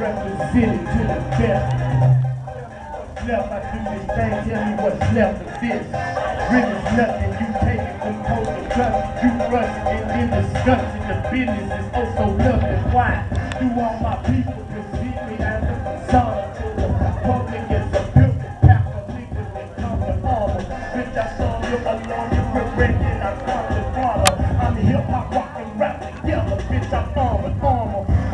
Represented to the best. Left, I do this thing, tell me what's left of this. Really is nothing, you take it, compose the trust, you rush it, and in discussion, the business is oh so lovely. Why do all my people perceive me as a persona to the public as a building pack of niggas that come with armor? Bitch, I saw you alone, you regret it, I come to follow. I'm the hip-hop, rock and rap together, bitch, I'm armor.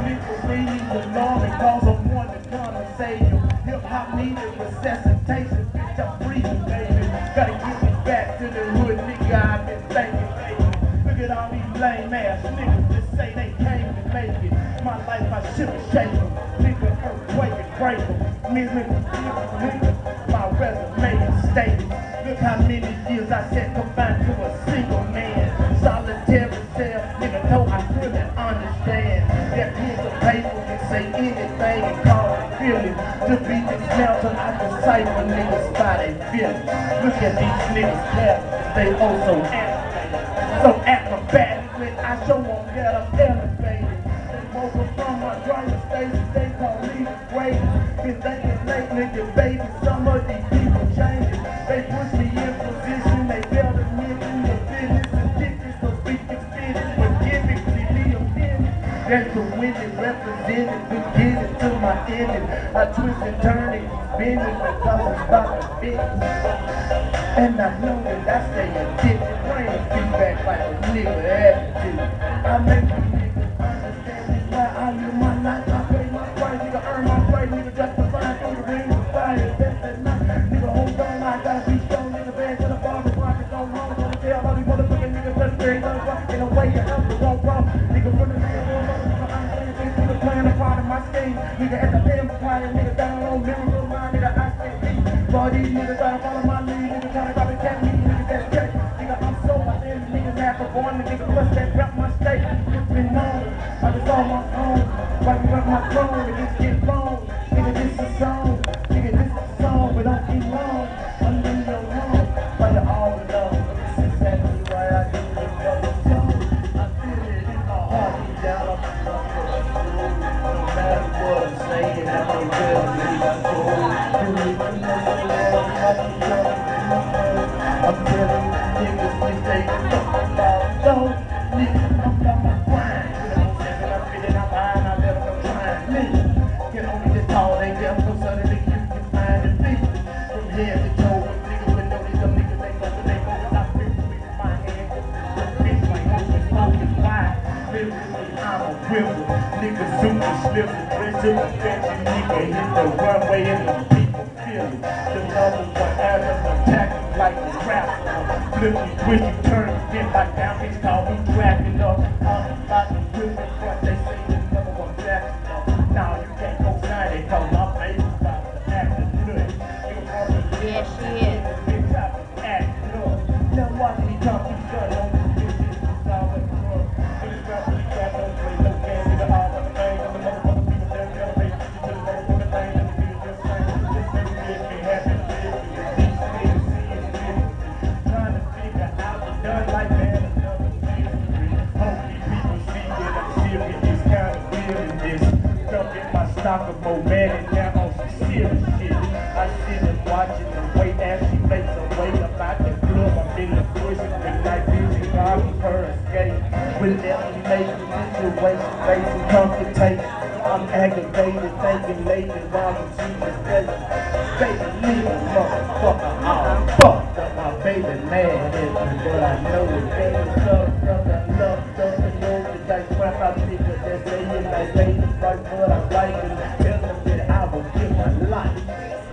Niggas need the law and cause them one to come and save you. Hip-hop needed resuscitation, bitch, I'm breathing, baby. Gotta get me back to the hood, nigga, I've been thinking, baby. Look at all these lame ass niggas that say they came to make it. My life, I should have shaken them. Nigga, earthquake and break them. Nigga, my resume is stated. Look how many years I said confined to a single man. Solitary cell, nigga, though I couldn't understand. That piece of paper can say anything and call it feeling. To be dismantled, I decipher niggas by they feelings. Look at these niggas clapping, they oh so animated. So acrobatically, I show them that I'm elevated. They woke up from my driver's station, they call me the greatest. Been thinking late, nigga, baby, some of these people changing. They push me in position, they better nigga in the business. Addicted, so we can fit it, but typically be a minute. That's the wind it represented, we get it to my ending. I twist and turn it, bending because I'm about to fit. And I know that I stay addicted, brain feedback like a nigga attitude. I make you niggas understand this why I live my life. I pay my price, nigga earn my price, nigga justify through the ring of fire. That's that night, nigga hold on, I gotta be strong in the bed to the bottom, pockets on home. Gonna tell all these motherfucking niggas that they ain't in a way you have to walk wrong. Nigga running nigga, nigga playing a part of my scheme. Nigga at the pen fire, nigga down on miracle mind, nigga I stay deep. For these niggas trying to follow my lead, nigga trying to copycat me, nigga that's great. Nigga I'm so out there, niggas have to born, nigga plus that rap my state. It's been known, I just on my own. Right me up my throne, niggas get blown. Nigga this is a song, nigga this is a song, but don't be long. I'm in your home, but you all know. This is exactly why I do this double tone. I feel it in my heart, deep down on my no matter what I'm saying, I don't tell me I'm cool. I'm telling you niggas, bitch, they fuck about those niggas, I'm about my grind. When I'm saying I'm feeling I'm behind, I let them trying me. Can only just tall, they get so suddenly you can find the feet. From head to toe, niggas would know these dumb niggas, they know what they focus. I feel with my hand, bitch, like open focus wide. Literally, I'm a river, nigga super slippery, dress to the fancy nigga, hit the runway and the people feel it. The number one atom attacking like a rapper. Flippy, twisty, turn, get back down, bitch, call me tracking up. I'm about to whip it, but they say the number one backing up. Now you can't go sign it, cause my face is about to act good. Yeah, she is. Bitch, I be acting up. Now watch me talk to shut on this bitch, this is all in the world. Niggas rap, really rap, don't play no game, nigga, all on the thing, and the motherfucker people there, elevate you to the motherfucking thing, and the nigga just saying, this nigga make me happy, these niggas see it, trying to figure out the done like that, another mystery. Hope these people see that I'm serious, kind of feeling this. Stuck in my stock of more man and now on some serious shit. I sit and watch it and wait as she makes her way about the club. I'm in the bushes with like busy God with her escape. Will let me make the situation face and complicated. I'm aggravated, thinking lady while the Jesus day. Baby, leave a motherfucker, I'm fucked up. My baby mad at me, but I know it. Baby, sucked up, I love stuff and know that that's crap I pick up. That's saying like baby, right, but I like it. Tell them that I will give my life.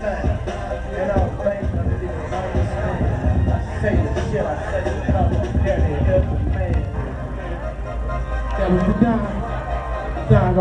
And I don't think I'm living understand. I say the shit, I say the color, daddy, every man. That was Don. Don,